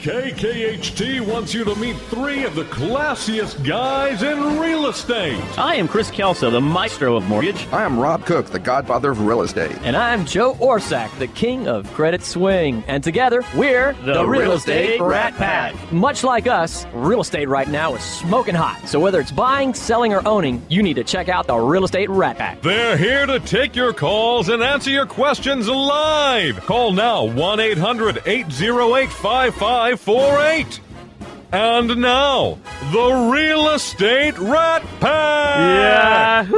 KKHT wants you to meet three of the classiest guys in real estate. I am Chris Kelso, the maestro of mortgage. I am Rob Cook, the godfather of real estate. And I'm Joe Orsack, the king of credit swing. And together, we're the Real Estate Rat Pack. Much like us, real estate right now is smoking hot. So whether it's buying, selling, or owning, you need to check out the Real Estate Rat Pack. They're here to take your calls and answer your questions live. Call now, 1-800-808-5548. And now, the Real Estate Rat Pack. Yahoo!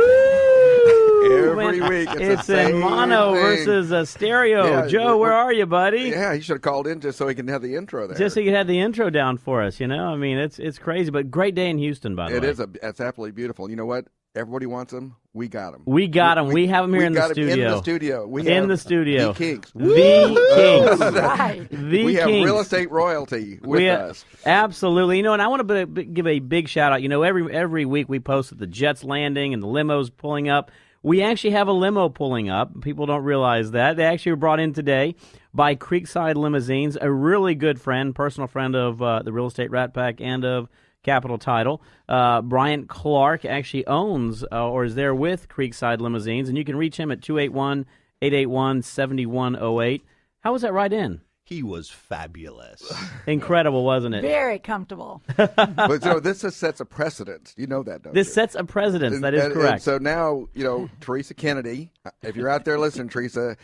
Every week it's in mono versus a stereo. Yeah, Joe, where are you, buddy? Yeah, he should have called in just so he can have the intro there. Just so you had the intro down for us, you know? I mean, it's crazy, but great day in Houston, by the way. It's absolutely beautiful. You know what? Everybody wants them. We got them. We got them. We have them here in the studio. In the studio. In the studio. The Kinks. The Kinks. Right. We have real estate royalty with us. Absolutely. You know, and I want to give a big shout out. You know, every week we post that the Jets landing and the limos pulling up. We actually have a limo pulling up. People don't realize that. They actually were brought in today by Creekside Limousines, a really good friend, personal friend of the Real Estate Rat Pack and of Capital Title. Bryant Clark actually owns or is there with Creekside Limousines, and you can reach him at 281-881-7108. How was that ride in? He was fabulous. Incredible, wasn't it? Very comfortable. But so this just sets a precedent. You know that, don't you? This sets a precedent. That is correct. And so now, you know, Teresa Kennedy, if you're out there listening, Teresa,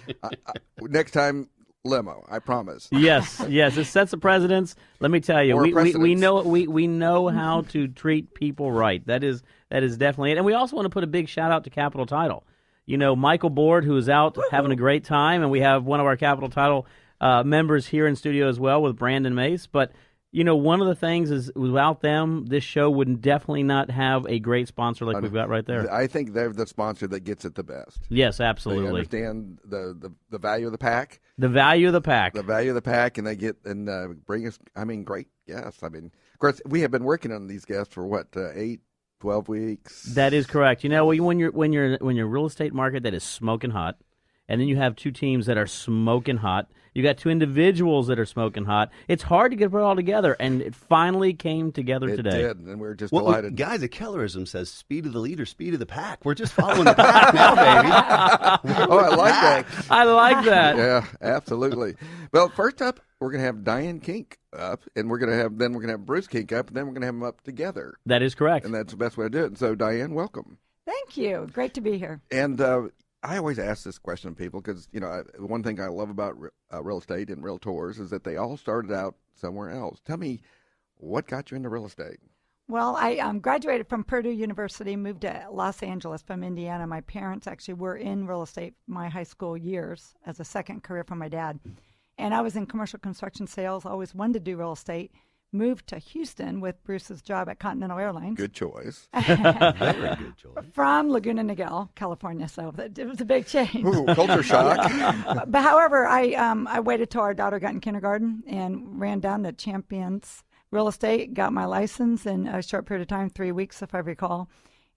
next time, limo, I promise. Yes, it sets a precedence. Let me tell you, we know how to treat people right. That is definitely it. And we also want to put a big shout out to Capital Title. You know, Michael Board, who is out having a great time, and we have one of our Capital Title members here in studio as well with Brandon Mace. But you know, one of the things is without them, this show would definitely not have a great sponsor like we've got right there. I think they're the sponsor that gets it the best. Yes, absolutely. They understand the value of the pack. The value of the pack. The value of the pack, and they get and bring us, I mean, great guests. I mean, of course, we have been working on these guests for what, 8, 12 weeks? That is correct. You know, when you're real estate market that is smoking hot, and then you have two teams that are smoking hot. You got two individuals that are smoking hot. It's hard to get it all together, and it finally came together today. It did, and we're just delighted. Guys, the Kellerism says speed of the leader, speed of the pack. We're just following the pack now, baby. Oh, I like that. I like that. Yeah, absolutely. Well, first up, we're going to have Diane Kink up, and we're going to have Bruce Kink up, and then we're going to have them up together. That is correct. And that's the best way to do it. And so, Diane, welcome. Thank you. Great to be here. And I always ask this question to people because, you know, one thing I love about real estate and realtors is that they all started out somewhere else. Tell me, what got you into real estate? Well, I graduated from Purdue University, moved to Los Angeles from Indiana. My parents actually were in real estate my high school years as a second career from my dad. And I was in commercial construction sales, always wanted to do real estate. Moved to Houston with Bruce's job at Continental Airlines. Good choice. Very good choice. From Laguna Niguel, California, so it was a big change. Ooh, culture shock. But however, I waited till our daughter got in kindergarten and ran down to Champions Real Estate, got my license in a short period of time, 3 weeks if I recall,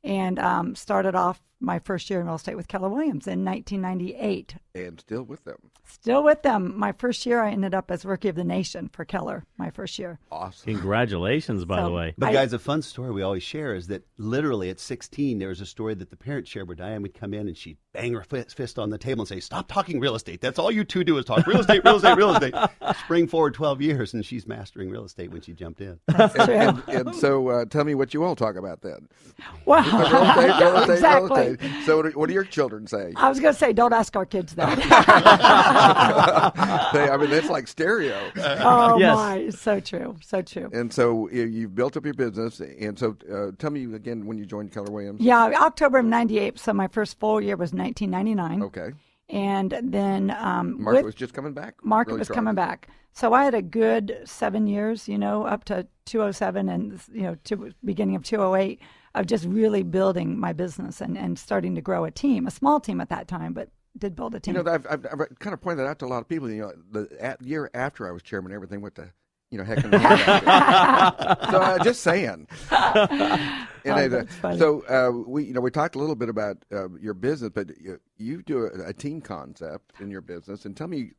and started off my first year in real estate with Keller Williams in 1998. And still with them. Still with them. My first year, I ended up as Rookie of the Nation for Keller, my first year. Awesome. Congratulations, by the way. But guys, a fun story we always share is that literally at 16, there was a story that the parents shared where Diane would come in and she'd bang her fist on the table and say, "Stop talking real estate. That's all you two do is talk real estate, real estate, real estate." Spring forward 12 years, and she's mastering real estate when she jumped in. That's true. And so tell me what you all talk about then. Well, real estate, exactly. real estate. So what do your children say? I was going to say, don't ask our kids that. I mean, that's like stereo. Oh, Yes. my. So true. So true. And so you've built up your business. And so tell me again when you joined Keller Williams. Yeah, October of 98. So my first full year was 1999. Okay. And then Market was just coming back. Market really was strong. coming back. So I had a good 7 years, you know, up to 2007 and, you know, to beginning of 2008 of just really building my business and starting to grow a team, a small team at that time, but did build a team. You know, I've kind of pointed that out to a lot of people. You know, the year after I was chairman, everything went to hecking the heck out of you. So just saying. That's funny. So we talked a little bit about your business, but you do a team concept in your business, and tell me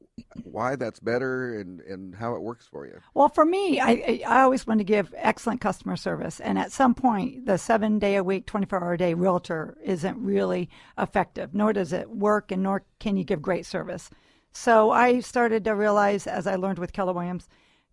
why that's better and how it works for you. Well, for me, I always want to give excellent customer service. And at some point, the 7-day-a-week, 24-hour-a-day realtor isn't really effective, nor does it work, and nor can you give great service. So I started to realize, as I learned with Keller Williams,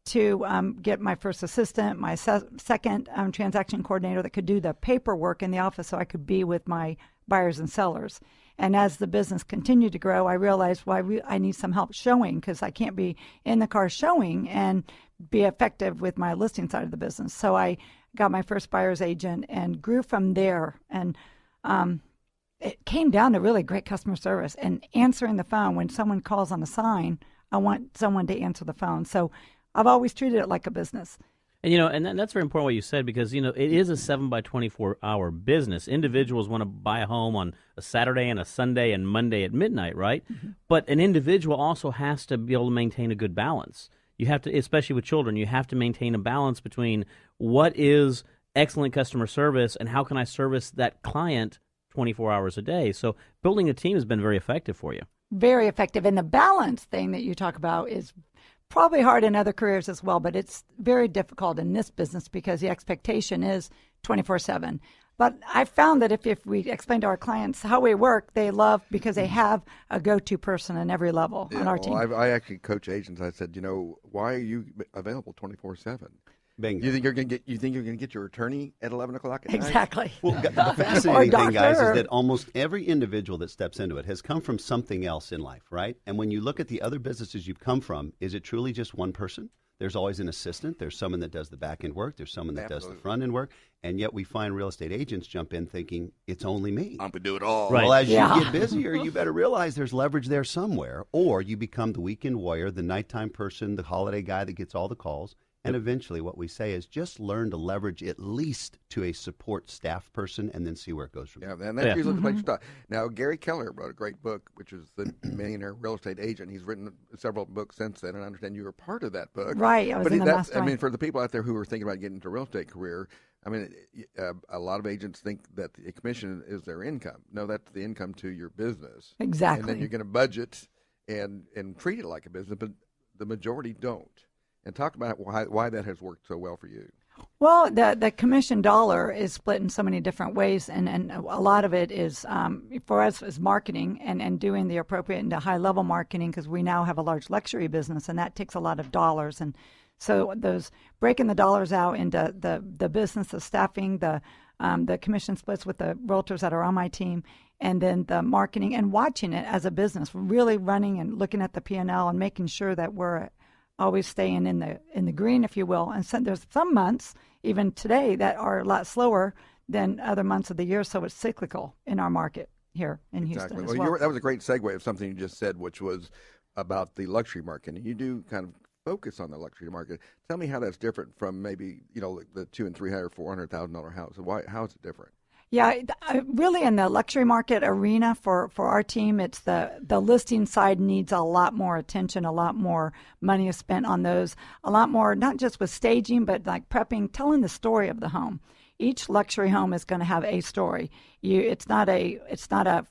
to get my first assistant, my second transaction coordinator that could do the paperwork in the office so I could be with my buyers and sellers. And as the business continued to grow, I realized, I need some help showing, because I can't be in the car showing and be effective with my listing side of the business. So I got my first buyer's agent and grew from there. And it came down to really great customer service and answering the phone. When someone calls on a sign, I want someone to answer the phone. So I've always treated it like a business. And that's very important what you said, because, it is a 7 by 24-hour business. Individuals want to buy a home on a Saturday and a Sunday and Monday at midnight, right? Mm-hmm. But an individual also has to be able to maintain a good balance. You have to, especially with children, you have to maintain a balance between what is excellent customer service and how can I service that client 24 hours a day. So building a team has been very effective for you. Very effective. And the balance thing that you talk about is probably hard in other careers as well, but it's very difficult in this business because the expectation is 24/7. But I found that if we explain to our clients how we work, they love, because they have a go-to person in every level on our team. I actually coach agents. I said, why are you available 24/7? Bingo. You think you're going to get your attorney at 11 o'clock at night? Exactly. Well, the fascinating thing, guys, is that almost every individual that steps into it has come from something else in life, right? And when you look at the other businesses you've come from, is it truly just one person? There's always an assistant. There's someone that does the back end work. There's someone that does the front end work. And yet we find real estate agents jump in thinking it's only me. I'm going to do it all. Right. Well, as you get busier, you better realize there's leverage there somewhere. Or you become the weekend warrior, the nighttime person, the holiday guy that gets all the calls. And eventually what we say is just learn to leverage at least to a support staff person and then see where it goes from there. Yeah, and that's usually the place to start. Now, Gary Keller wrote a great book, which is The Millionaire Real Estate Agent. He's written several books since then, and I understand you were part of that book. Right, I was in the mastermind. For the people out there who are thinking about getting into a real estate career, a lot of agents think that the commission is their income. No, that's the income to your business. Exactly. And then you're going to budget and treat it like a business, but the majority don't. And talk about why that has worked so well for you. Well, the commission dollar is split in so many different ways, and a lot of it is, for us, is marketing and doing the appropriate and high-level marketing, because we now have a large luxury business, and that takes a lot of dollars. And so those breaking the dollars out into the business, the staffing, the commission splits with the realtors that are on my team, and then the marketing and watching it as a business, really running and looking at the P&L and making sure that we're always staying in the green, if you will. And so there's some months, even today, that are a lot slower than other months of the year, so it's cyclical in our market here in Houston as well. That was a great segue of something you just said, which was about the luxury market. And you do kind of focus on the luxury market. Tell me how that's different from maybe the $200,000 and $300,000, $400,000 house. How is it different? Yeah, really in the luxury market arena for our team, it's the listing side needs a lot more attention, a lot more money is spent on those, a lot more, not just with staging, but like prepping, telling the story of the home. Each luxury home is going to have a story. It's not a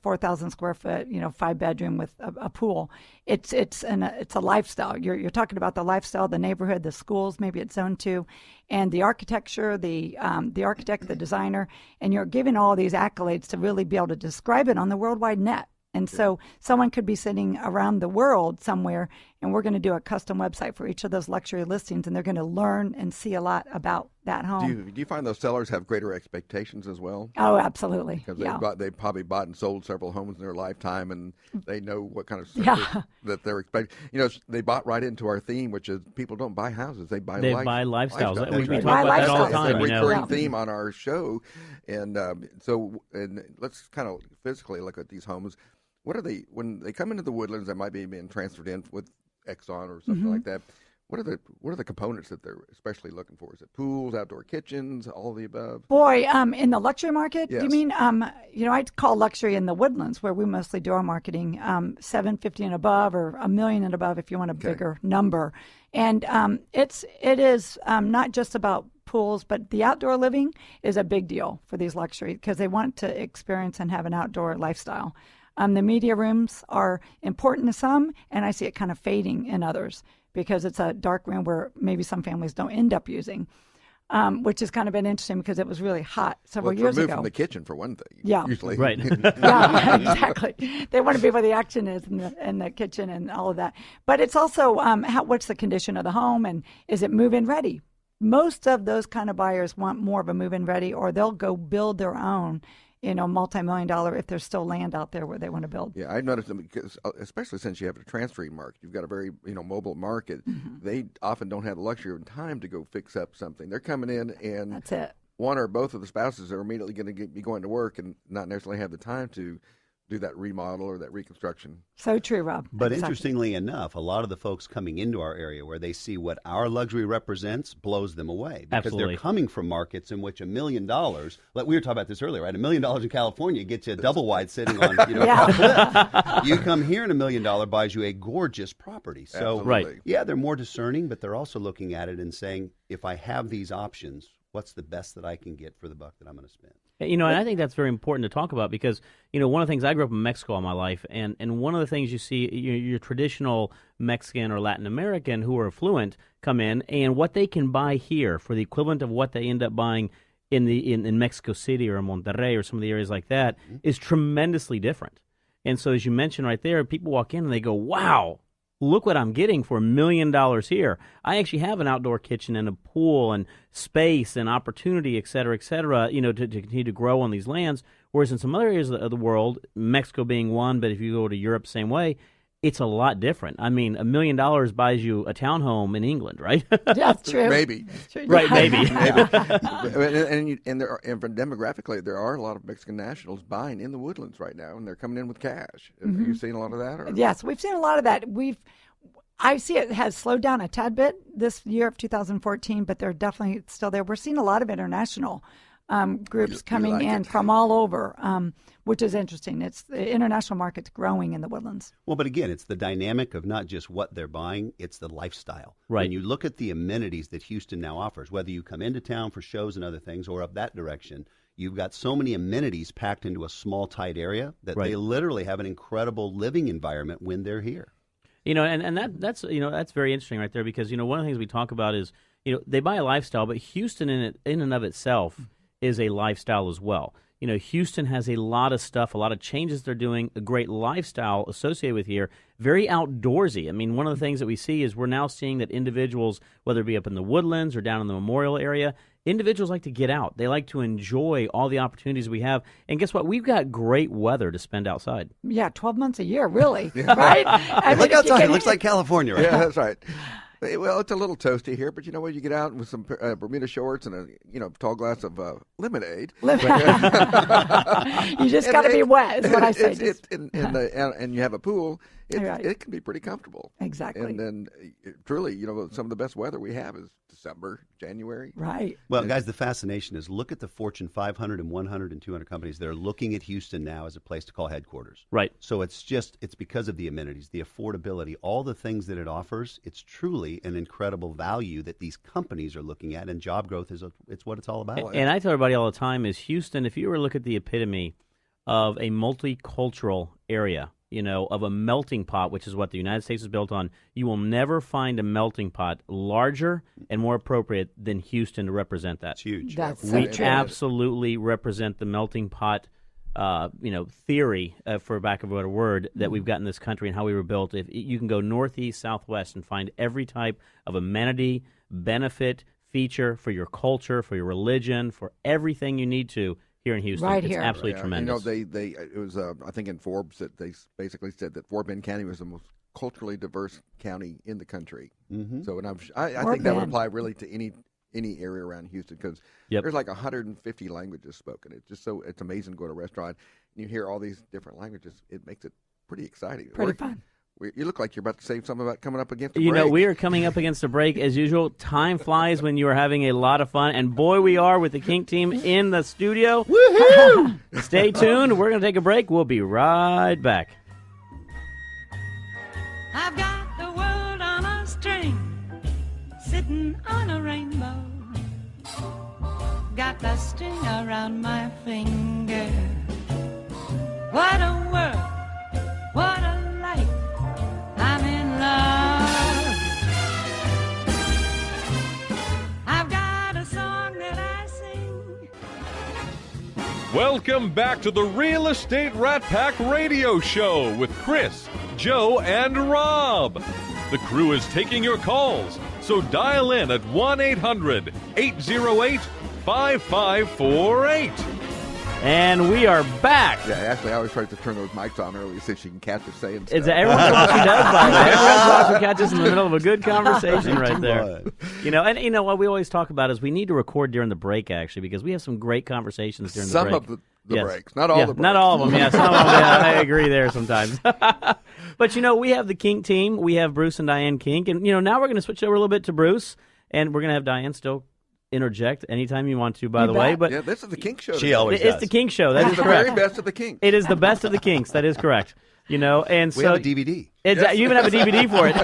4,000 square foot, 5-bedroom with a pool. It's a lifestyle. You're talking about the lifestyle, the neighborhood, the schools. Maybe it's zone 2, and the architecture, the architect, the designer, and you're giving all these accolades to really be able to describe it on the World Wide Net. And so someone could be sitting around the world somewhere, and we're going to do a custom website for each of those luxury listings, and they're going to learn and see a lot about that home. Do you find those sellers have greater expectations as well? Oh, absolutely. Because they probably bought and sold several homes in their lifetime, and they know what kind of service that they're expecting. They bought right into our theme, which is people don't buy houses; they buy lifestyles. We talk about that all the time. It's a recurring theme on our show, and let's kind of physically look at these homes. What are they when they come into the Woodlands? That might be being transferred in with Exxon or something like that. What are the components that they're especially looking for? Is it pools, outdoor kitchens, all of the above? Boy, in the luxury market, do you Yes. mean? I call luxury in the Woodlands, where we mostly do our marketing, $750 and above, or $1 million and above, if you want a bigger number. And it is not just about pools, but the outdoor living is a big deal for these luxury because they want to experience and have an outdoor lifestyle. The media rooms are important to some, and I see it kind of fading in others because it's a dark room where maybe some families don't end up using, which has kind of been interesting because it was really hot several Well, years removed ago. from the kitchen for one thing. Yeah. Usually. Right. Yeah, exactly. They want to be where the action is in the kitchen and all of that. But it's also what's the condition of the home, and is it move-in ready? Most of those kind of buyers want more of a move-in ready, or they'll go build their own, multi-million-dollar, if there's still land out there where they want to build. Yeah, I've noticed them because, especially since you have a transferring market, you've got a very mobile market. Mm-hmm. They often don't have the luxury of time to go fix up something. They're coming in and That's it. one or both of the spouses are immediately going to be going to work and not necessarily have the time to do that remodel or that reconstruction. So true, Rob. But Exactly. interestingly enough, a lot of the folks coming into our area where they see what our luxury represents blows them away because Absolutely. they're coming from markets in which $1 million, like we were talking about this earlier, right? $1 million in California gets you a double wide sitting on, you come here and $1 million buys you a gorgeous property. So, Right. yeah, they're more discerning, but they're also looking at it and saying, if I have these options, what's the best that I can get for the buck that I'm going to spend? And I think that's very important to talk about because, one of the things, I grew up in Mexico all my life, and one of the things you see, your traditional Mexican or Latin American who are affluent come in, and what they can buy here for the equivalent of what they end up buying in Mexico City or Monterrey or some of the areas like that is tremendously different. And so as you mentioned right there, people walk in and they go, wow, look what I'm getting for $1 million here. I actually have an outdoor kitchen and a pool and space and opportunity, et cetera, to continue to grow on these lands. Whereas in some other areas of the world, Mexico being one, but if you go to Europe, same way, it's a lot different. I mean, $1 million buys you a townhome in England, right? That's true. Maybe. That's true. Right, maybe. And demographically, there are a lot of Mexican nationals buying in the Woodlands right now, and they're coming in with cash. Have you seen a lot of that? Or? Yes, we've seen a lot of that. I see it has slowed down a tad bit this year of 2014, but they're definitely still there. We're seeing a lot of international groups coming like in it. from all over, which is interesting. It's the international market's growing in the Woodlands. Well, but again, it's the dynamic of not just what they're buying, it's the lifestyle. Right. When you look at the amenities that Houston now offers, whether you come into town for shows and other things or up that direction, you've got so many amenities packed into a small, tight area that Right. they literally have an incredible living environment when they're here. That's very interesting right there because one of the things we talk about is they buy a lifestyle, but Houston in and of itself is a lifestyle as well. Houston has a lot of stuff, a lot of changes they're doing, a great lifestyle associated with here, very outdoorsy. I mean, one of the things that we see is we're now seeing that individuals, whether it be up in the Woodlands or down in the Memorial area, individuals like to get out. They like to enjoy all the opportunities we have. And guess what? We've got great weather to spend outside. Yeah, 12 months a year, really, right? I mean, Look if you outside. get It looks like California, right? Yeah, that's right. Well, it's a little toasty here, but you know what? You get out with some Bermuda shorts and a tall glass of lemonade. You just got to be wet, is what I say. And you have a pool. Right. It can be pretty comfortable. Exactly. And then, truly, some of the best weather we have is December, January. Right. Well, guys, the fascination is look at the Fortune 500 and 100 and 200 companies that are looking at Houston now as a place to call headquarters. Right. So it's because of the amenities, the affordability, all the things that it offers. It's truly an incredible value that these companies are looking at, and job growth it's what it's all about. And I tell everybody all the time is Houston, if you were to look at the epitome of a multicultural area, of a melting pot, which is what the United States is built on, you will never find a melting pot larger and more appropriate than Houston to represent that. It's huge. That's We so true. absolutely represent the melting pot, theory, for lack of a better word, that we've got in this country and how we were built. If you can go northeast, southwest, and find every type of amenity, benefit, feature for your culture, for your religion, for everything you need to here in Houston. Right it's here. absolutely Yeah, tremendous. it was I think in Forbes that they basically said that Fort Bend County was the most culturally diverse county in the country. Mm-hmm. So, and I Fort think that would Bend. apply really to any area around Houston because there's like 150 languages spoken. It's amazing to go to a restaurant and you hear all these different languages. It makes it pretty exciting. Pretty fun. You look like you're about to say something about coming up against a break. You know, we are coming up against a break as usual. Time flies when you are having a lot of fun, and boy, we are with the Kink team in the studio. Woohoo! Stay tuned. We're going to take a break. We'll be right back. I've got the world on a string, sitting on a rainbow. Got the string around my finger. What a world, what a life, I'm in love. I've got a song that I sing. Welcome back to the Real Estate Rat Pack Radio Show with Chris, Joe, and Rob. The crew is taking your calls, so dial in at 1-800-808-5548. And we are back. Yeah, Ashley, I always try to turn those mics on early so she can catch us saying stuff. It's every once in a while she does, by the way. Every once in a while she'll catch us in the middle of a good conversation right there. You know, and you know what we always talk about is we need to record during the break, actually, because we have some great conversations during the break. Some of the Yes. breaks, not all the breaks. Not all of them, yeah. Some of them, yeah, I agree there sometimes. But, you know, we have the Kink team. We have Bruce and Diane Kink. And, you know, now we're going to switch over a little bit to Bruce, and we're going to have Diane still interject anytime you want to, by the way. But yeah, this is the Kink show. She always does. it's the Kink show. That It's is the correct. very best of the Kinks. It is the best of the Kinks. That is correct. You know, and We so have a DVD. You even have a DVD for it.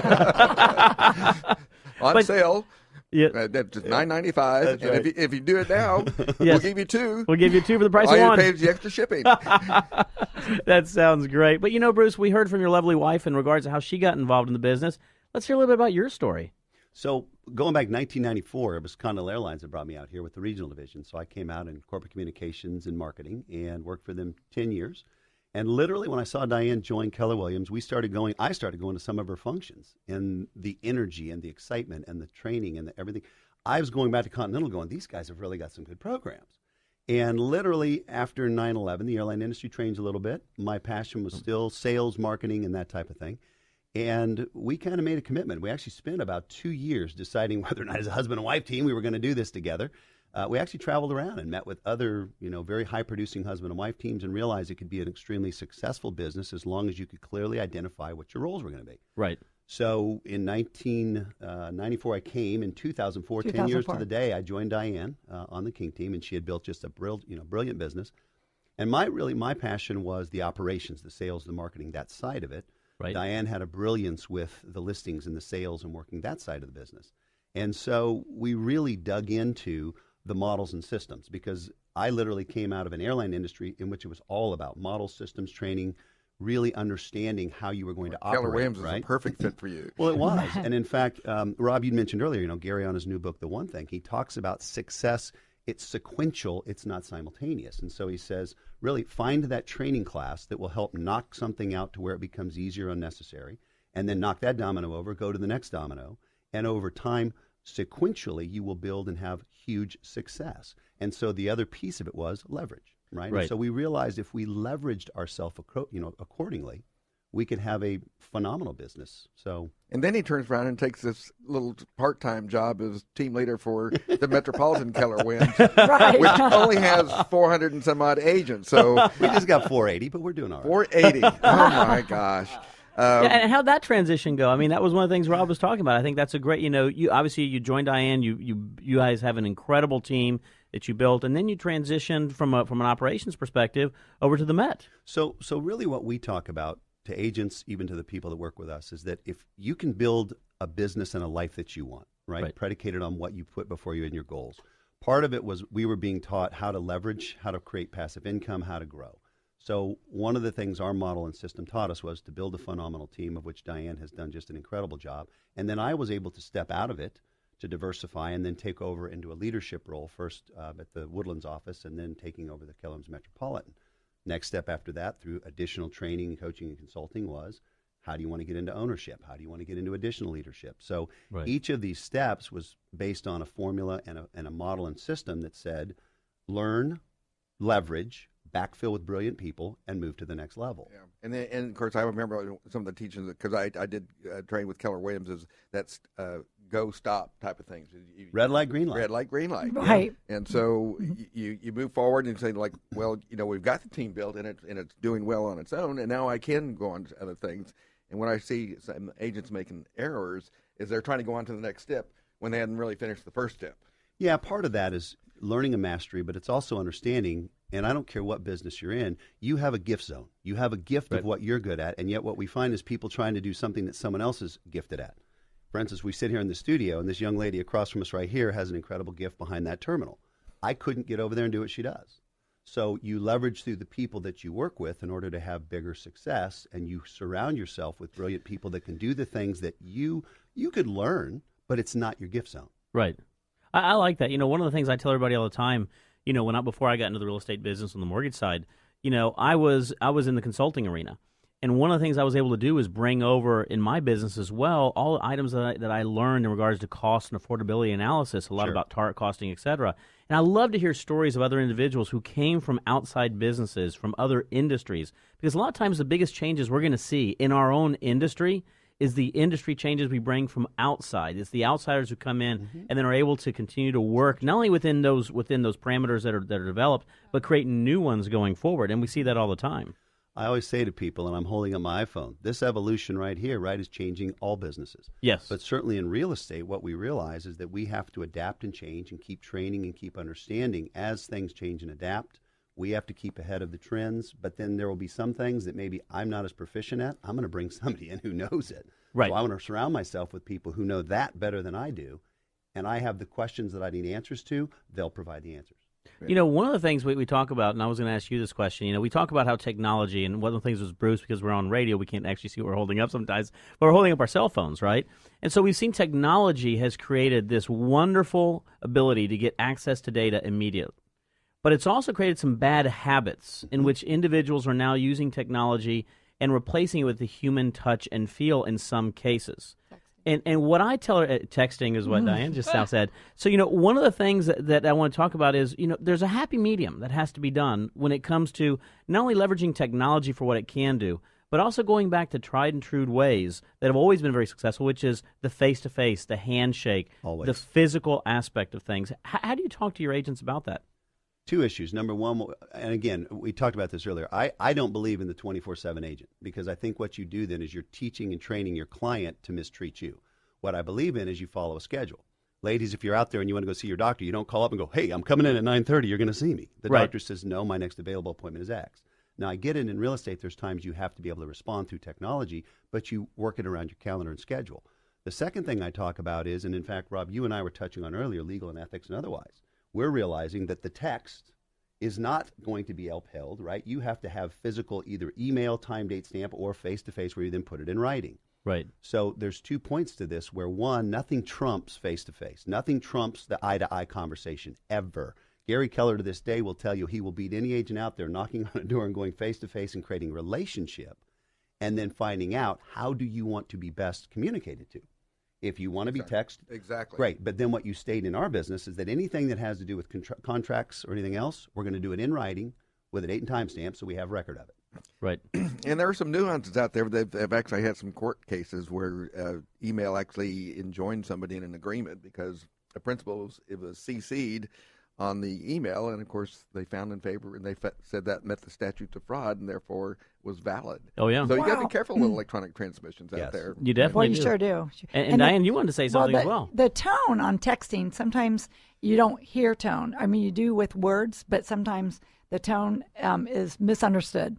On but- sale. Yeah. That's just $9.95. That's And right. if you do it now, we'll give you two. We'll give you two for the price All of you one. pay is the extra shipping. That sounds great. But, you know, Bruce, we heard from your lovely wife in regards to how she got involved in the business. Let's hear a little bit about your story. So going back 1994, it was Continental Airlines that brought me out here with the regional division. So I came out in corporate communications and marketing and worked for them 10 years. And literally when I saw Diane join Keller Williams, I started going to some of her functions, and the energy and the excitement and the training and everything. I was going back to Continental going, these guys have really got some good programs. And literally after 9/11, the airline industry changed a little bit. My passion was still sales, marketing, and that type of thing. And we kind of made a commitment. We actually spent about 2 years deciding whether or not as a husband and wife team we were going to do this together. We actually traveled around and met with other, very high-producing husband and wife teams and realized it could be an extremely successful business as long as you could clearly identify what your roles were going to be. Right. So in 1994, I came. In 2004, 10 years to the day, I joined Diane on the Kink team, and she had built just a brilliant business. And my passion was the operations, the sales, the marketing, that side of it. Right. Diane had a brilliance with the listings and the sales and working that side of the business. And so we really dug into the models and systems, because I literally came out of an airline industry in which it was all about model systems training, really understanding how you were going to operate. Keller Williams is right? a perfect fit for you. Well, it was. And in fact, Rob, you mentioned earlier, Gary on his new book, The One Thing, he talks about success. It's sequential. It's not simultaneous. And so he says, really find that training class that will help knock something out to where it becomes easier or unnecessary, and then knock that domino over, go to the next domino. And over time, sequentially, you will build and have huge success. And so the other piece of it was leverage, right? Right. And so we realized if we leveraged ourselves, accordingly, we could have a phenomenal business. So, And then he turns around and takes this little part-time job as team leader for the Metropolitan Keller Williams, Right. which only has 400 and some odd agents. So we just got 480, but we're doing all right. 480. Oh my gosh. Yeah, and how'd that transition go? I mean, that was one of the things Rob was talking about. I think that's a great, you obviously you joined Diane, you guys have an incredible team that you built, and then you transitioned from an operations perspective over to the Met. So really what we talk about to agents, even to the people that work with us, is that if you can build a business and a life that you want, right? Predicated on what you put before you and your goals. Part of it was we were being taught how to leverage, how to create passive income, how to grow. So one of the things our model and system taught us was to build a phenomenal team, of which Diane has done just an incredible job. And then I was able to step out of it to diversify and then take over into a leadership role, first at the Woodlands office and then taking over the Keller Williams Metropolitan. Next step after that, through additional training, coaching, and consulting, was how do you want to get into ownership? How do you want to get into additional leadership? So each of these steps was based on a formula and a model and system that said learn, leverage, backfill with brilliant people, and move to the next level. Yeah. And of course, I remember some of the teachings, because I did train with Keller Williams, is that's go, stop type of things. Red light, green light. Red light, green light. Right. And so you move forward and say, like, well, we've got the team built and it's doing well on its own, and now I can go on to other things. And when I see some agents making errors, is they're trying to go on to the next step when they hadn't really finished the first step. Yeah, part of that is learning a mastery, but it's also understanding, and I don't care what business you're in, you have a gift zone. You have a gift of what you're good at, and yet what we find is people trying to do something that someone else is gifted at. For instance, we sit here in the studio, and this young lady across from us right here has an incredible gift behind that terminal. I couldn't get over there and do what she does. So you leverage through the people that you work with in order to have bigger success, and you surround yourself with brilliant people that can do the things that you could learn, but it's not your gift zone. Right. I like that. One of the things I tell everybody all the time, before I got into the real estate business on the mortgage side, I was in the consulting arena. And one of the things I was able to do is bring over in my business as well all the items that I learned in regards to cost and affordability analysis, a lot about target costing, et cetera. And I love to hear stories of other individuals who came from outside businesses, from other industries, because a lot of times the biggest changes we're going to see in our own industry is the industry changes we bring from outside. It's the outsiders who come in and then are able to continue to work not only within those parameters that are developed, but create new ones going forward. And we see that all the time. I always say to people, and I'm holding up my iPhone, this evolution right here, is changing all businesses. Yes. But certainly in real estate, what we realize is that we have to adapt and change and keep training and keep understanding as things change and adapt. We have to keep ahead of the trends, but then there will be some things that maybe I'm not as proficient at. I'm going to bring somebody in who knows it. Right. So I want to surround myself with people who know that better than I do, and I have the questions that I need answers to. They'll provide the answers. One of the things we talk about, and I was going to ask you this question, we talk about how technology, and one of the things was Bruce, because we're on radio, we can't actually see what we're holding up sometimes, but we're holding up our cell phones, right? And so we've seen technology has created this wonderful ability to get access to data immediately. But it's also created some bad habits in which individuals are now using technology and replacing it with the human touch and feel in some cases. And what I tell her, texting is what Diane just now said. So, one of the things that I want to talk about is, there's a happy medium that has to be done when it comes to not only leveraging technology for what it can do, but also going back to tried and true ways that have always been very successful, which is the face-to-face, the handshake, the physical aspect of things. How do you talk to your agents about that? Two issues. Number one, and again, we talked about this earlier, I don't believe in the 24/7 agent, because I think what you do then is you're teaching and training your client to mistreat you. What I believe in is you follow a schedule. Ladies, if you're out there and you want to go see your doctor, you don't call up and go, hey, I'm coming in at 9:30, you're going to see me. The doctor says, no, my next available appointment is X. Now, I get it, in real estate, there's times you have to be able to respond through technology, but you work it around your calendar and schedule. The second thing I talk about is, and in fact, Rob, you and I were touching on earlier, legal and ethics and otherwise. We're realizing that the text is not going to be upheld, right? You have to have physical, either email, time, date, stamp, or face-to-face where you then put it in writing. Right. So there's 2 points to this where, one, nothing trumps face-to-face. Nothing trumps the eye-to-eye conversation, ever. Gary Keller to this day will tell you he will beat any agent out there knocking on a door and going face-to-face and creating relationship, and then finding out how do you want to be best communicated to. If you want to be text, great. But then what you state in our business is that anything that has to do with contracts or anything else, we're going to do it in writing with a date and time stamp so we have record of it. Right. And there are some nuances out there. They've actually had some court cases where email actually enjoined somebody in an agreement because the principal it was CC'd on the email, and of course they found in favor, and they said that met the statutes of fraud and therefore was valid. Oh yeah. So you got to be careful with electronic transmissions out there. You definitely you do. sure do. And Diane, you wanted to say something as well. The tone on texting, sometimes you don't hear tone. I mean, you do with words, but sometimes the tone is misunderstood.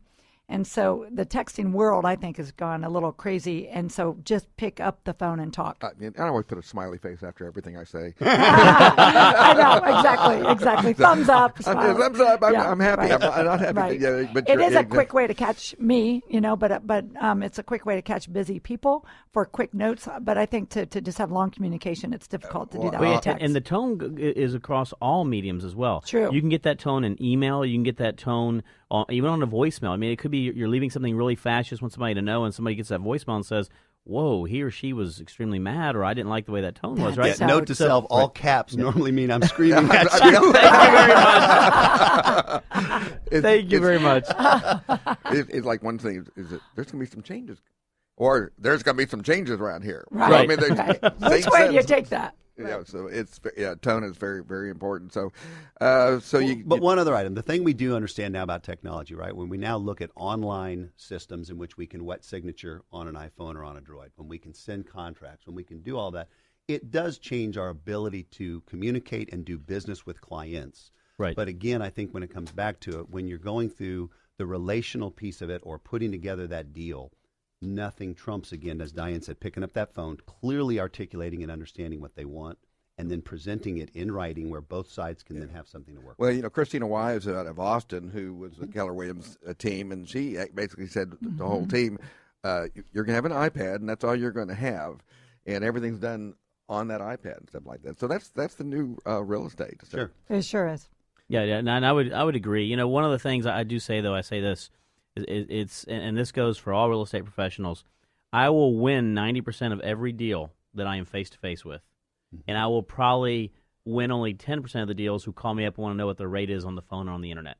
And so the texting world, I think, has gone a little crazy. And so just pick up the phone and talk. I always put a smiley face after everything I say. I know, exactly. Thumbs up. Thumbs up. I'm happy. Right. I'm not happy. Right. Yeah, but it is a quick way to catch me, but it's a quick way to catch busy people for quick notes. But I think to just have long communication, it's difficult to do that with text. And the tone is across all mediums as well. True. You can get that tone in email. You can get that tone even on a voicemail. I mean, it could be you're leaving something really fast, just want somebody to know, and somebody gets that voicemail and says, whoa, he or she was extremely mad, or I didn't like the way that tone was, right? So note to self, all caps normally mean I'm screaming at you. Thank you very much. It's like one thing is that there's going to be some changes. Or there's going to be some changes around here. Right. So, I mean, Which way do you take that? Yeah, so tone is very, very important. So, But one other item, the thing we do understand now about technology, right? When we now look at online systems in which we can wet signature on an iPhone or on a Droid, when we can send contracts, when we can do all that, it does change our ability to communicate and do business with clients. Right. But again, I think when it comes back to it, when you're going through the relational piece of it or putting together that deal, nothing trumps, again, as Diane said, picking up that phone, clearly articulating and understanding what they want, and then presenting it in writing where both sides can then have something to work with. Well, Christina Wives out of Austin, who was the Keller Williams team, and she basically said to the whole team, you're going to have an iPad, and that's all you're going to have, and everything's done on that iPad and stuff like that. So that's the new real estate. So. Sure. It sure is. Yeah, and I would agree. One of the things I do say, though, I say this, it's and this goes for all real estate professionals. I will win 90% of every deal that I am face to face with, and I will probably win only 10% of the deals who call me up and want to know what their rate is on the phone or on the internet,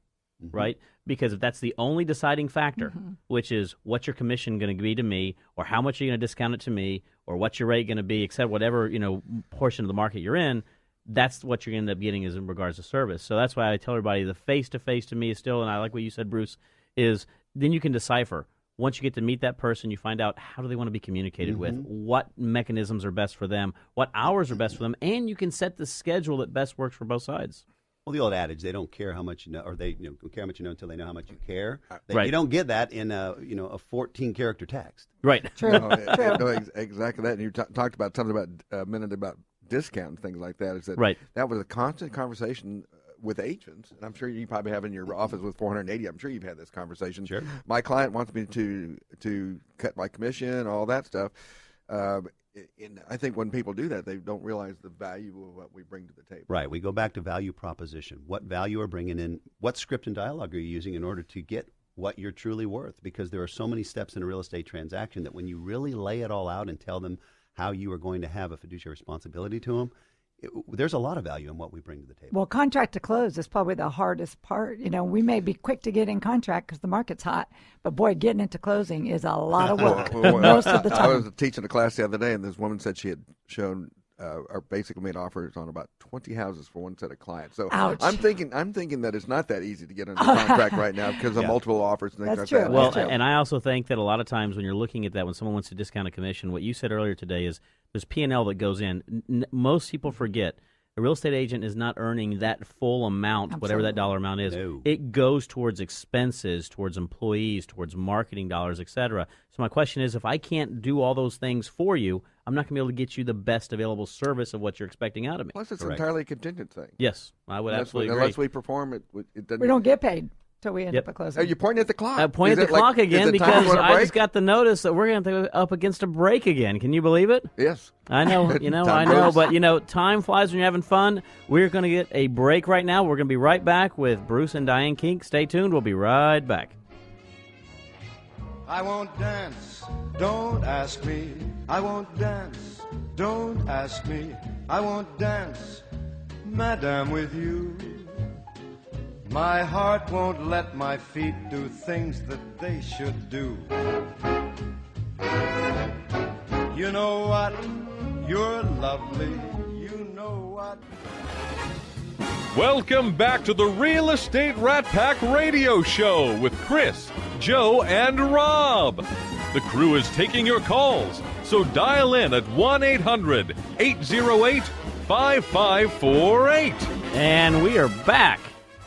right? Because if that's the only deciding factor, which is what's your commission going to be to me, or how much are you going to discount it to me, or what's your rate going to be, except whatever portion of the market you're in. That's what you're going to end up getting is in regards to service. So that's why I tell everybody the face-to-face to me is still, and I like what you said, Bruce, is then you can decipher. Once you get to meet that person, you find out how do they want to be communicated with, what mechanisms are best for them, what hours are best for them, and you can set the schedule that best works for both sides. Well, the old adage, they don't care how much you know, or they don't care how much you know until they know how much you care. Right. You don't get that in a 14-character text. Right. True. Exactly that. And you talked about something about a minute about discount and things like that. Is that Right. That was a constant conversation with agents, and I'm sure you probably have in your office with 480. I'm sure you've had this conversation. Sure. My client wants me to cut my commission, all that stuff. And I think when people do that, they don't realize the value of what we bring to the table. Right. We go back to value proposition. What value are bringing in? What script and dialogue are you using in order to get what you're truly worth? Because there are so many steps in a real estate transaction that when you really lay it all out and tell them how you are going to have a fiduciary responsibility to them, there's a lot of value in what we bring to the table. Well, contract to close is probably the hardest part. We may be quick to get in contract because the market's hot, but boy, getting into closing is a lot of work most of the time. I was teaching a class the other day, and this woman said she had shown or basically made offers on about 20 houses for one set of clients. So Ouch. I'm thinking that it's not that easy to get under contract right now because of multiple offers and things That's like true. that. Well, and I also think that a lot of times when you're looking at that, when someone wants to discount a commission, what you said earlier today is there's P&L that goes in. Most people forget a real estate agent is not earning that full amount, whatever that dollar amount is. No. It goes towards expenses, towards employees, towards marketing dollars, et cetera. So my question is, if I can't do all those things for you, I'm not going to be able to get you the best available service of what you're expecting out of me. Plus, it's Correct. entirely a contingent thing. Yes, I would absolutely agree. Unless we perform it, it doesn't. We don't get paid till we end Yep. up at closing. Are you pointing at the clock? I point Is at the it clock is again it time because for a I break? just got the notice that we're going to be up against a break again. Can you believe it? Yes. I know, Time goes. but time flies when you're having fun. We're going to get a break right now. We're going to be right back with Bruce and Diane Kink. Stay tuned. We'll be right back. I won't dance, don't ask me. I won't dance, don't ask me. I won't dance, madam, with you. My heart won't let my feet do things that they should do. You know what? You're lovely. You know what? Welcome back to the Real Estate Rat Pack Radio Show with Chris, Joe, and Rob. The crew is taking your calls, so dial in at 1-800-808-5548. And we are back.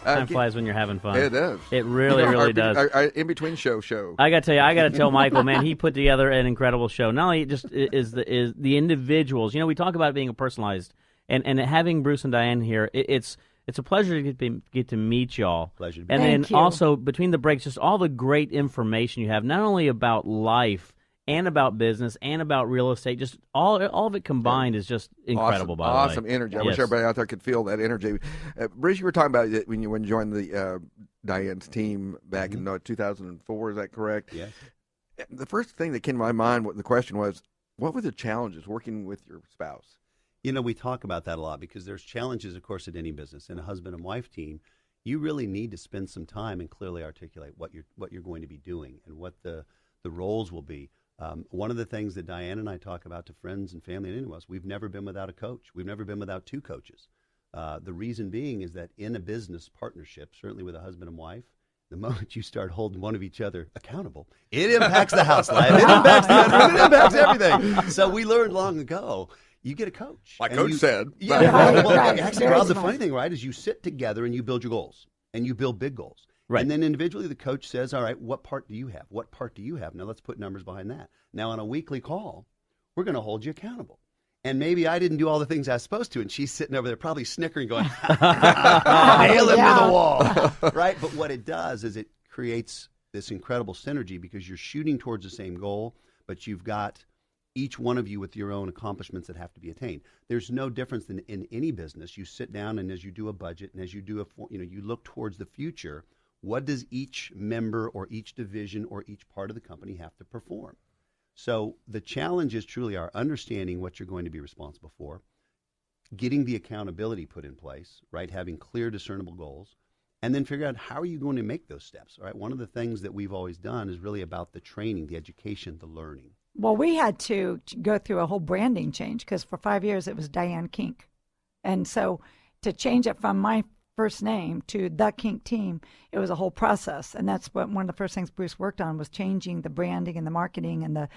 Time Okay. flies when you're having fun. It does. It really, really does. Our in between show. I got to tell Michael, man, he put together an incredible show. Not only just is the individuals. We talk about it being a personalized, and having Bruce and Diane here, it's a pleasure to get to meet y'all. Pleasure to be And here. then Thank you. also between the breaks, just all the great information you have, not only about life and about business and about real estate, just all of it combined is just incredible. By the way, Awesome energy. I wish Yes. everybody out there could feel that energy. Bruce, you were talking about it when you joined the Diane's team back in 2004. Is that correct? Yes. The first thing that came to my mind, the question was, what were the challenges working with your spouse? We talk about that a lot because there's challenges, of course, at any business. In a husband and wife team, you really need to spend some time and clearly articulate what you're going to be doing and what the roles will be. One of the things that Diane and I talk about to friends and family and anyone else, we've never been without a coach. We've never been without two coaches. The reason being is that in a business partnership, certainly with a husband and wife, the moment you start holding one of each other accountable, it impacts the house life. It impacts the bedroom. It impacts everything. So we learned long ago, you get a coach. My coach said. Yeah. Well, Right. actually, Rob, the funny thing, right, is you sit together and you build your goals. And you build big goals. Right. And then individually the coach says, all right, what part do you have? What part do you have? Now let's put numbers behind that. Now on a weekly call, we're going to hold you accountable. And maybe I didn't do all the things I was supposed to, and she's sitting over there probably snickering going, nail him to the wall. Right? But what it does is it creates this incredible synergy because you're shooting towards the same goal, but you've got each one of you with your own accomplishments that have to be attained. There's no difference than in any business. You sit down and as you do a budget and as you do you look towards the future, what does each member or each division or each part of the company have to perform? So the challenge is truly our understanding what you're going to be responsible for, getting the accountability put in place, right? Having clear, discernible goals, and then figure out how are you going to make those steps, right? One of the things that we've always done is really about the training, the education, the learning. Well, we had to go through a whole branding change because for 5 years it was Diane Kink. And so to change it from my first name to the Kink team, it was a whole process. And that's what one of the first things Bruce worked on was changing the branding and the marketing and the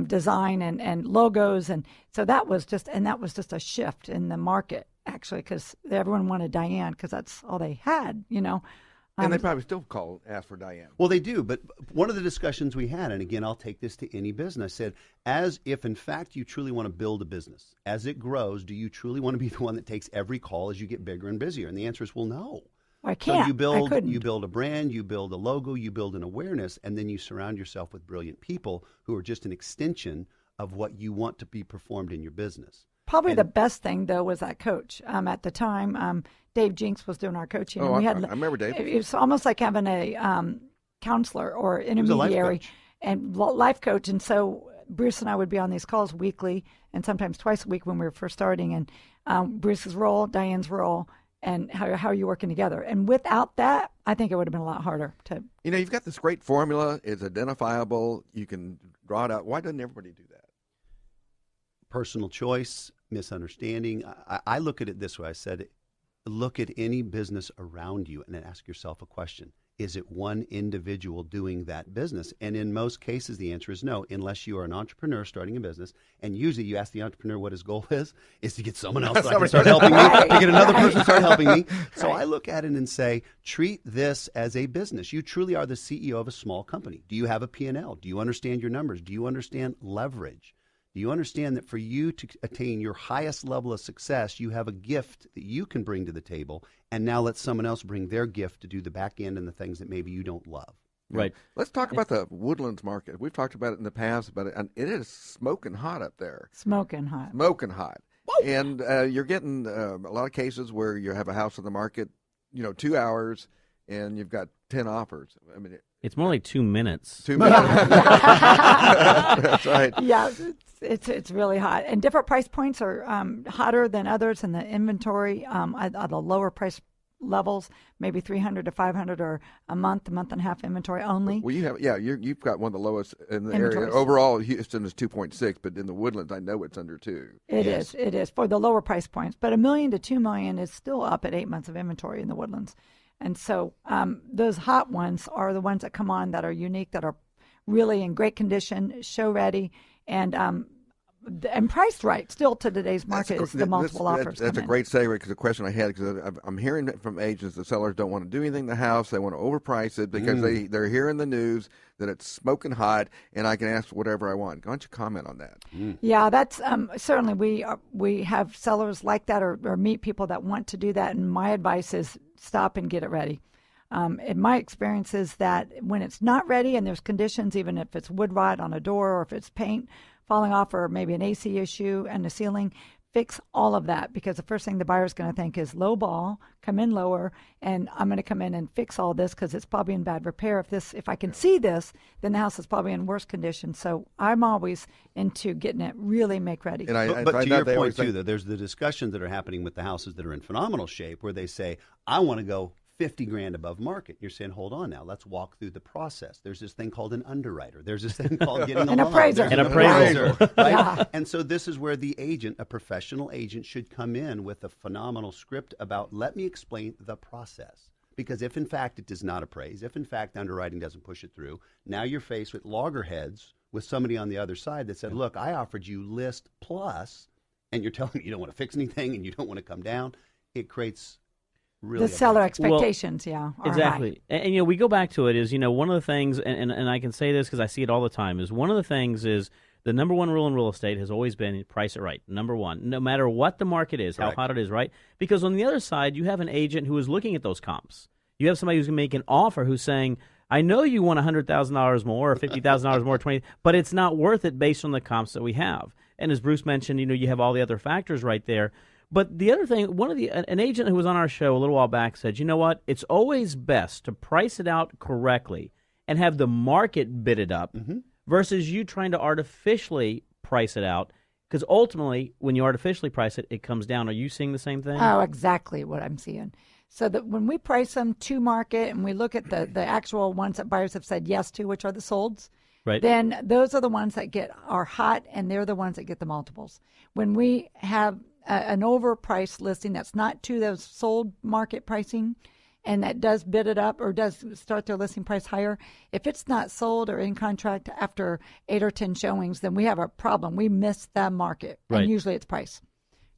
design and logos. And so that was just a shift in the market, actually, because everyone wanted Diane because that's all they had, And they probably still ask for Diane. Well, they do, but one of the discussions we had, and again, I'll take this to any business, said, as if in fact you truly want to build a business, as it grows, do you truly want to be the one that takes every call as you get bigger and busier? And the answer is, well, no. I can't. So I couldn't. you build a brand, you build a logo, you build an awareness, and then you surround yourself with brilliant people who are just an extension of what you want to be performed in your business. Probably the best thing, though, was that coach. At the time, Dave Jinks was doing our coaching. Oh, and I remember Dave. It was almost like having a counselor or intermediary and life coach. And so Bruce and I would be on these calls weekly and sometimes twice a week when we were first starting. And Bruce's role, Diane's role, and how are you working together. And without that, I think it would have been a lot harder to. You've got this great formula. It's identifiable. You can draw it out. Why doesn't everybody do that? Personal choice, misunderstanding. I look at it this way. I said, look at any business around you and then ask yourself a question. Is it one individual doing that business? And in most cases, the answer is no, unless you are an entrepreneur starting a business. And usually you ask the entrepreneur what his goal is to get someone else that can start helping me, to get another person to start helping me. So I look at it and say, treat this as a business. You truly are the CEO of a small company. Do you have a P&L? Do you understand your numbers? Do you understand leverage? Do you understand that for you to attain your highest level of success, you have a gift that you can bring to the table, and now let someone else bring their gift to do the back end and the things that maybe you don't love? Right. Let's talk about the Woodlands market. We've talked about it in the past, and it is smoking hot up there. Smoking hot. Smoking hot. And you're getting a lot of cases where you have a house on the market, 2 hours, and you've got 10 offers. I mean, It's more like 2 minutes. 2 minutes. That's right. Yeah, it's really hot, and different price points are hotter than others, and the inventory at the lower price levels, maybe 300 to 500 or a month and a half inventory only. Well, you've got one of the lowest in the area. Inventories. Overall, Houston is 2.6, but in the Woodlands, I know it's under 2. It is for the lower price points, but $1 million to $2 million is still up at 8 months of inventory in the Woodlands. And so those hot ones are the ones that come on that are unique, that are really in great condition, show ready, and priced right. Still to today's market is the multiple offers. That's a great segue because the question I had, because I'm hearing from agents that sellers don't want to do anything to the house. They want to overprice it because they're hearing the news that it's smoking hot, and I can ask whatever I want. Why don't you comment on that? Yeah, that's certainly we have sellers like that or meet people that want to do that, and my advice is stop and get it ready. In my experience is that when it's not ready and there's conditions, even if it's wood rot on a door or if it's paint falling off or maybe an AC issue and the ceiling, fix all of that, because the first thing the buyer's going to think is low ball, come in lower, and I'm going to come in and fix all this because it's probably in bad repair. If I can see this, then the house is probably in worse condition. So I'm always into getting it really make ready. And But to your point, too, there's the discussions that are happening with the houses that are in phenomenal shape where they say, I want to go 50 grand above market. You're saying, hold on now, let's walk through the process. There's this thing called an underwriter. There's this thing called getting An a loan. appraiser. There's An appraiser. right? Yeah. And so this is where the agent, a professional agent, should come in with a phenomenal script about, let me explain the process. Because if in fact it does not appraise, if in fact underwriting doesn't push it through, now you're faced with loggerheads with somebody on the other side that said, look, I offered you list plus, and you're telling me you don't want to fix anything and you don't want to come down. It creates really The seller expectations, are Exactly. high. And we go back to it is, one of the things, and I can say this because I see it all the time, is one of the things is the number one rule in real estate has always been price it right. Number one, no matter what the market is, Correct. how hot it is, right? Because on the other side, you have an agent who is looking at those comps. You have somebody who's going to make an offer who's saying, I know you want $100,000 more or $50,000 more, 20, but it's not worth it based on the comps that we have. And as Bruce mentioned, you have all the other factors right there. But the other thing, an agent who was on our show a little while back said, you know what? It's always best to price it out correctly and have the market bid it up versus you trying to artificially price it out. Because ultimately, when you artificially price it, it comes down. Are you seeing the same thing? Oh, exactly what I'm seeing. So that when we price them to market and we look at the actual ones that buyers have said yes to, which are the solds, Right. then those are the ones that are hot, and they're the ones that get the multiples. When we have an overpriced listing that's not to those sold market pricing, and that does bid it up or does start their listing price higher, if it's not sold or in contract after 8 or 10 showings, then we have a problem. We miss that market, Right. and usually it's price.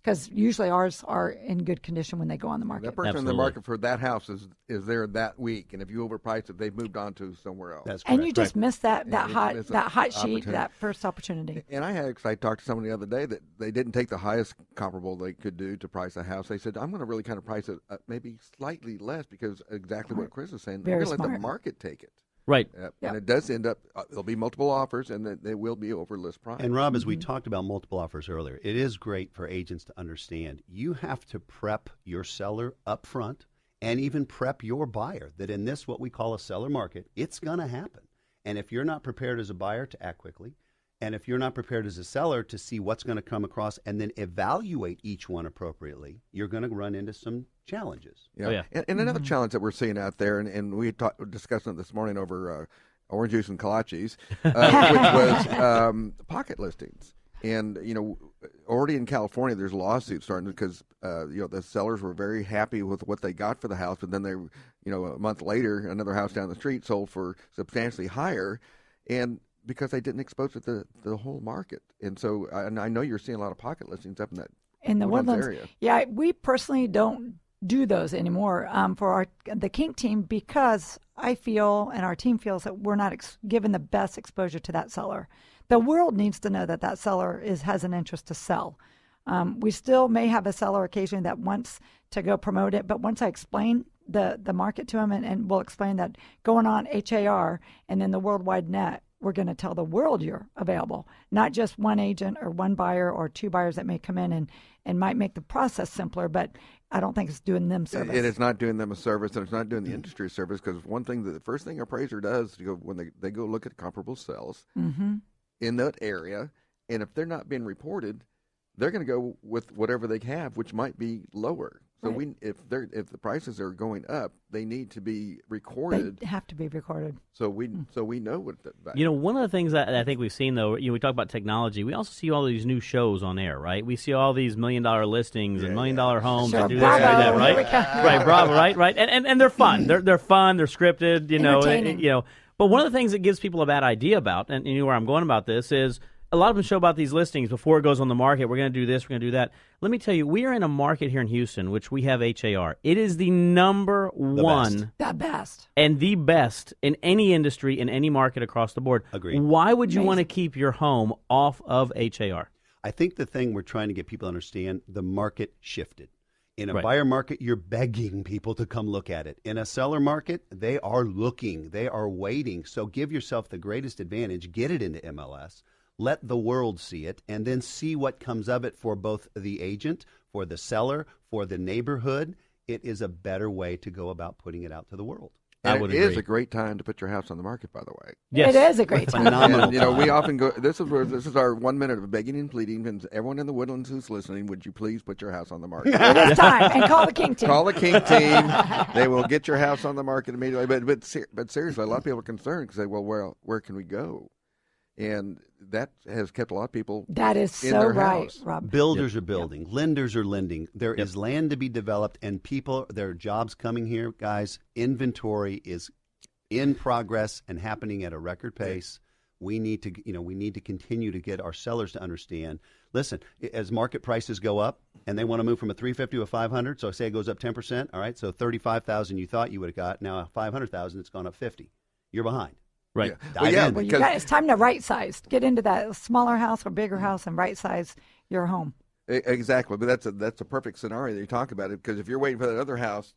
Because usually ours are in good condition when they go on the market. That person in Absolutely. the market for that house is there that week, and if you overprice it, they've moved on to somewhere else. That's And correct. you just miss that Yeah, you hot miss that hot sheet, opportunity. that first opportunity. And I talked to someone the other day that they didn't take the highest comparable they could do to price a house. They said, I'm going to really kind of price it maybe slightly less because exactly what Chris is saying. Very I'm going to let the smart. market take it. Right. Yep. Yep. And it does end up, there'll be multiple offers, and they will be over list price. And Rob, as we talked about multiple offers earlier, it is great for agents to understand you have to prep your seller up front and even prep your buyer that in this, what we call a seller market, it's going to happen. And if you're not prepared as a buyer to act quickly, and if you're not prepared as a seller to see what's going to come across and then evaluate each one appropriately, you're going to run into some challenges. Yeah. Oh, yeah. And another challenge that we're seeing out there, and we discussed it this morning over orange juice and kolaches, which was pocket listings. And, already in California, there's lawsuits starting because, the sellers were very happy with what they got for the house, but then they, a month later, another house down the street sold for substantially higher. And because they didn't expose it to the whole market. And so I know you're seeing a lot of pocket listings up in the Woodlands Woodlands area. Yeah, we personally don't do those anymore for the Kink team because I feel and our team feels that we're not given the best exposure to that seller. The world needs to know that seller has an interest to sell. We still may have a seller occasionally that wants to go promote it, but once I explain the market to them and we'll explain that going on HAR and then the worldwide net, we're going to tell the world you're available, not just one agent or one buyer or two buyers that may come in and might make the process simpler, but I don't think it's doing them service. It is not doing them a service, and it's not doing the industry a service because the first thing appraiser does when they go look at comparable sales in that area, and if they're not being reported, they're going to go with whatever they have, which might be lower. So Right. if the prices are going up, they need to be recorded. They have to be recorded. So we know what that. One of the things that I think we've seen, though, we talk about technology. We also see all these new shows on air, right? We see all these $1 million listings and $1 million homes Sure, that do this, Bravo, do that, here right? we go. Right, Bravo, right, and they're fun. They're fun. They're scripted, Entertaining. But one of the things that gives people a bad idea about, and you know where I'm going about this, is a lot of them show about these listings before it goes on the market. We're going to do this, we're going to do that. Let me tell you, we are in a market here in Houston, which we have HAR. It is the number one The best. and the best in any industry, in any market across the board. Agreed. Why would you Amazing. want to keep your home off of HAR? I think the thing we're trying to get people to understand, the market shifted. In a Right. buyer market, you're begging people to come look at it. In a seller market, they are looking, they are waiting. So give yourself the greatest advantage, get it into MLS, let the world see it, and then see what comes of it for both the agent, for the seller, for the neighborhood. It is a better way to go about putting it out to the world. I And would it agree. is a great time to put your house on the market, by the way. Yes. It is a great time. Phenomenal. And, you know, we time. often go. This is our 1 minute of begging and pleading. And everyone in the Woodlands who's listening, would you please put your house on the market? It is time. And call the Kink team. Call the Kink team. They will get your house on the market immediately. But seriously, a lot of people are concerned because they say, well, where can we go? And that has kept a lot of people. That is in so their right, house. Rob. Builders are building, lenders are lending. There is land to be developed, and there are jobs coming here, guys. Inventory is in progress and happening at a record pace. We need to continue to get our sellers to understand. Listen, as market prices go up, and they want to move from a 350 to a 500, so say it goes up 10%. All right, so 35,000 you thought you would have got, now 500,000, it's gone up 50. You're behind. Right. Well, Dive yeah, in. Well, you because got, it's time to right size. Get into that smaller house or bigger house and right size your home. exactly. But that's a perfect scenario that you talk about it, because if you're waiting for that other house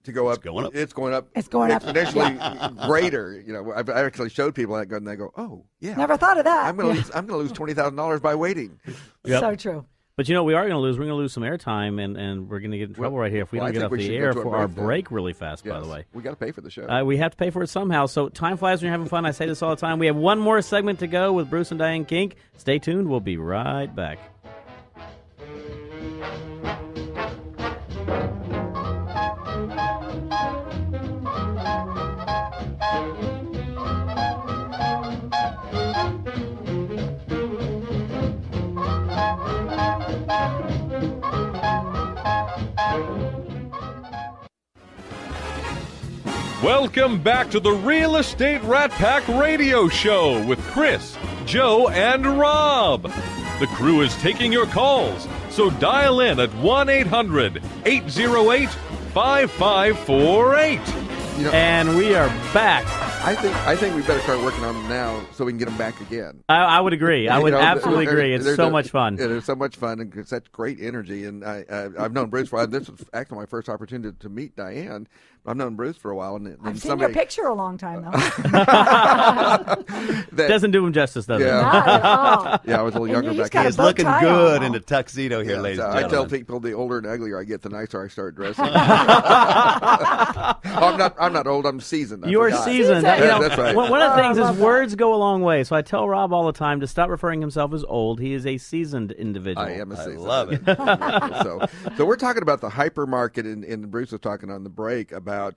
to go up, going up. it's going up. It's going up. exponentially greater. You know, I actually showed people that, and they go, "Oh, yeah, Never thought of that. I'm going to lose $20,000 by waiting." Yep. So true. But you know, we are going to lose. We're going to lose some airtime, and we're going to get in trouble right here if we well, don't I get think off we the should go air to a for our break then. break really fast, by Yes. the way. We got to pay for the show. We have to pay for it somehow, so time flies when you're having fun. I say this all the time. We have one more segment to go with Bruce and Diane Kink. Stay tuned. We'll be right back. Welcome back to the Real Estate Rat Pack Radio Show with Chris, Joe, and Rob. The crew is taking your calls, so dial in at 1-800-808-5548. You know, And we are back. I think we better start working on them now so we can get them back again. I would agree. I would absolutely agree. It's so much fun. It is so much fun and it's such great energy. And I've known Bruce for a while. This was actually my first opportunity to meet Diane. I've known Bruce for a while. And I've seen your picture a long time, though. Doesn't do him justice, does it? Not at all. Yeah, I was a little And younger he's back got then. a He's bow looking tie good on. in a tuxedo here, Yeah, ladies so and I gentlemen. tell people the older and uglier I get, the nicer I start dressing. I'm not old. I'm seasoned. I You are forgot. seasoned. Yeah, You know, that's right. One of the things I is love that. words go a long way. So I tell Rob all the time to stop referring himself as old. He is a seasoned individual. I am a seasoned. love it. So we're talking about the hypermarket, and Bruce was talking on the break about. Well,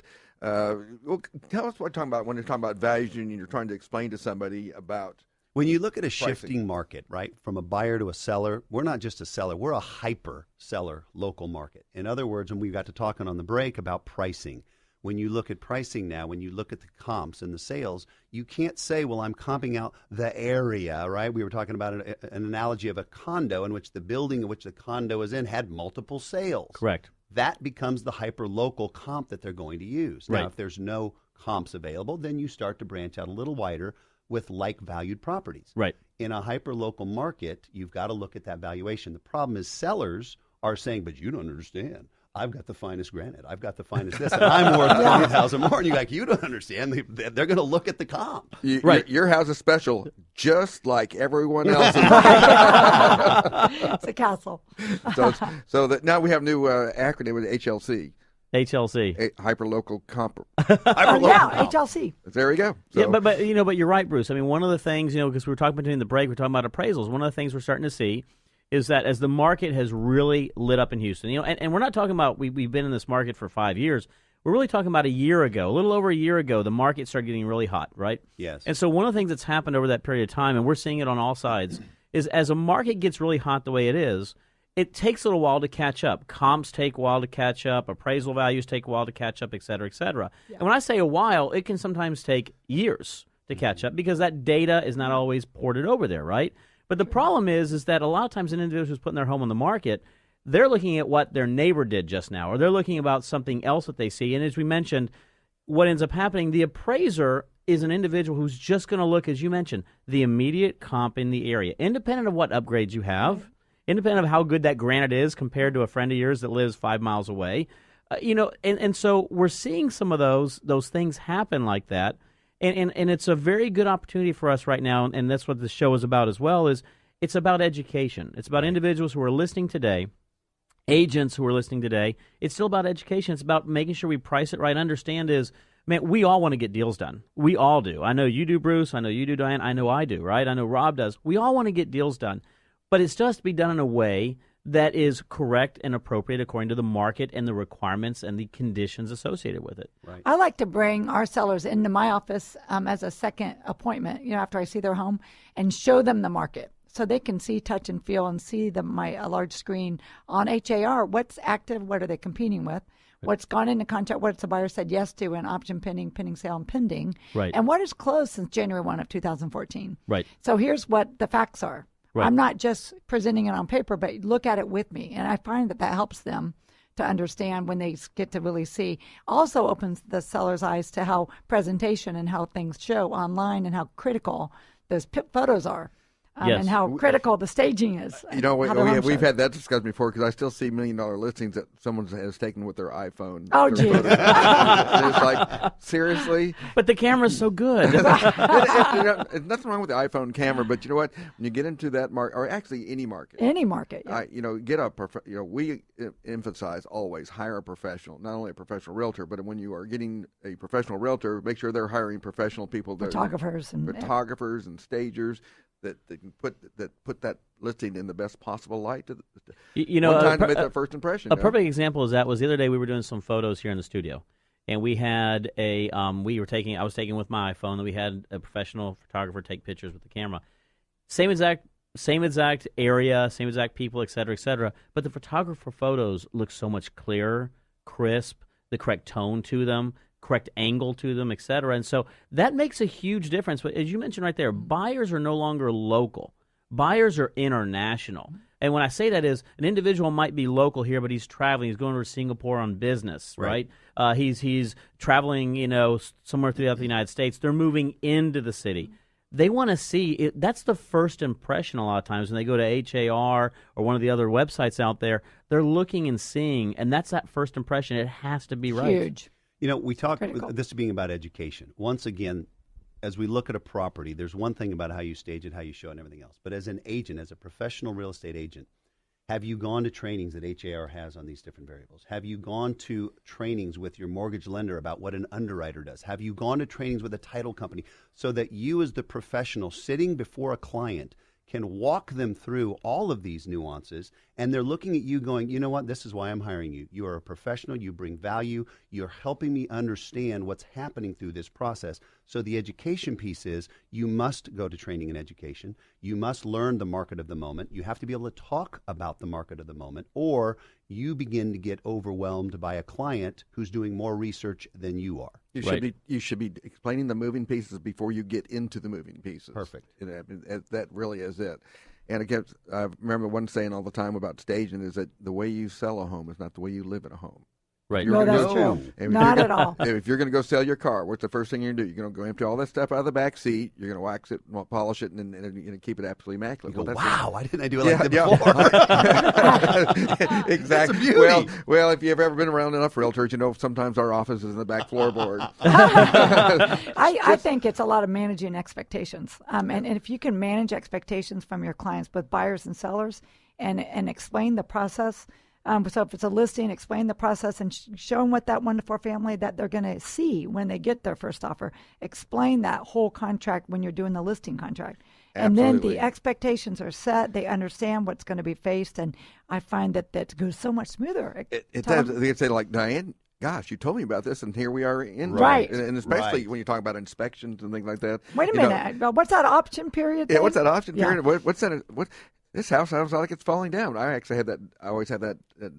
tell us what you're talking about when you're talking about values and you're trying to explain to somebody about. When you look at a Pricing. shifting market, right, from a buyer to a seller, we're not just a seller, we're a hyper seller local market. In other words, when we got to talking on the break about pricing, when you look at pricing now, when you look at the comps and the sales, you can't say, well, I'm comping out the area, right? We were talking about an analogy of a condo in which the building in which the condo is in had multiple sales. Correct. That becomes the hyper-local comp that they're going to use. Now, Right. if there's no comps available, then you start to branch out a little wider with like-valued properties. Right. In a hyper-local market, you've got to look at that valuation. The problem is sellers are saying, but you don't understand. I've got the finest granite. I've got the finest this, and I'm worth 20,000 more. And you're like, you don't understand. They're going to look at the comp. Right. Your house is special, just like everyone else's. It's a castle. so that now we have a new acronym with HLC, HLC. hyperlocal comp. Oh, yeah, HLC. There we go. So, Yeah, but you're right, Bruce. I mean, one of the things, because we were talking between the break, we're talking about appraisals. One of the things we're starting to see is that as the market has really lit up in Houston, and we're not talking about we've been in this market for 5 years. We're really talking about a year ago, a little over a year ago, the market started getting really hot, right? Yes. And so one of the things that's happened over that period of time, and we're seeing it on all sides, is as a market gets really hot the way it is, it takes a little while to catch up. Comps take a while to catch up. Appraisal values take a while to catch up, et cetera, et cetera. Yeah. And when I say a while, it can sometimes take years to catch up because that data is not always ported over there, right? But the problem is that a lot of times an individual who's putting their home on the market, they're looking at what their neighbor did just now, or they're looking about something else that they see. And as we mentioned, what ends up happening, the appraiser is an individual who's just going to look, as you mentioned, the immediate comp in the area, independent of what upgrades you have, independent of how good that granite is compared to a friend of yours that lives 5 miles away. And so we're seeing some of those things happen like that. And it's a very good opportunity for us right now, and that's what the show is about as well, is it's about education. It's about individuals who are listening today, agents who are listening today. It's still about education. It's about making sure we price it right. Understand is Man, we all want to get deals done. We all do. I know you do, Bruce. I know you do, Diane. I know I do, right? I know Rob does. We all want to get deals done. But it still has to be done in a way that is correct and appropriate according to the market and the requirements and the conditions associated with it. Right. I like to bring our sellers into my office as a second appointment, after I see their home, and show them the market so they can see, touch, and feel and see a large screen on HAR. What's active? What are they competing with? What's gone into contract? What's the buyer said yes to in option pending, pending sale, and pending? Right. And what is closed since January 1 of 2014? Right. So here's what the facts are. Right. I'm not just presenting it on paper, but look at it with me. And I find that helps them to understand when they get to really see. Also opens the seller's eyes to how presentation and how things show online and how critical those photos are. Yes. And how critical the staging is. We've had that discussion before because I still see $1 million listings that someone has taken with their iPhone. Oh, gee. And it's like, seriously? But the camera's so good. There's nothing wrong with the iPhone camera, but you know what? When you get into that market, or actually any market. Any market, yeah. We emphasize always hire a professional, not only a professional realtor, but when you are getting a professional realtor, make sure they're hiring professional people. Photographers and stagers. That can put that listing in the best possible light to make that first impression. A perfect example of that was the other day we were doing some photos here in the studio, and we had I was taking with my iPhone, and we had a professional photographer take pictures with the camera. Same exact area, same exact people, et cetera, but the photographer photos look so much clearer, crisp, the correct tone to them, correct angle to them, et cetera. And so that makes a huge difference. But as you mentioned right there, buyers are no longer local. Buyers are international. And when I say that is, an individual might be local here, but he's traveling. He's going to Singapore on business, right? He's traveling, somewhere throughout the United States. They're moving into the city. They want to see it. That's the first impression a lot of times when they go to HAR or one of the other websites out there. They're looking and seeing, and that's that first impression. It has to be right. Huge. We talk this being about education. Once again, as we look at a property, there's one thing about how you stage it, how you show it, and everything else. But as an agent, as a professional real estate agent, have you gone to trainings that HAR has on these different variables? Have you gone to trainings with your mortgage lender about what an underwriter does? Have you gone to trainings with a title company so that you as the professional sitting before a client can walk them through all of these nuances, and they're looking at you going, you know what, this is why I'm hiring you. You are a professional, you bring value, you're helping me understand what's happening through this process. So the education piece is you must go to training and education. You must learn the market of the moment. You have to be able to talk about the market of the moment, or you begin to get overwhelmed by a client who's doing more research than you are. You should be explaining the moving pieces before you get into the moving pieces. Perfect. That really is it. And again, I remember one saying all the time about staging is that the way you sell a home is not the way you live in a home. Right. No, that's true. Not at all. If you're going to go sell your car, what's the first thing you're going to do? You're going to go empty all that stuff out of the back seat. You're going to wax it, polish it, and keep it absolutely immaculate. Why didn't I do it like that before? Exactly. It's a beauty. Well, if you've ever been around enough realtors, you know sometimes our office is in the back floorboard. I think it's a lot of managing expectations. And if you can manage expectations from your clients, both buyers and sellers, and explain the process. So if it's a listing, explain the process and show them what that 1 to 4 family that they're going to see when they get their first offer. Explain that whole contract when you're doing the listing contract. And then the expectations are set. They understand what's going to be faced. And I find that goes so much smoother. It does. They say, like, Diane, gosh, you told me about this, and here we are in. Right. And especially when you talk about inspections and things like that. Wait a minute. What's that option period thing? Yeah, what's that option period? What's that? This house sounds like it's falling down. I actually had that. I always had that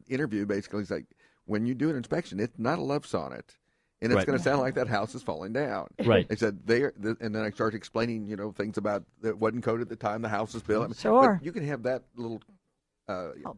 interview. Basically, it's like when you do an inspection, it's not a love sonnet, and it's going to sound like that house is falling down. Right. They said and then I started explaining, things about that wasn't coded at the time the house was built. Sure. But you can have that little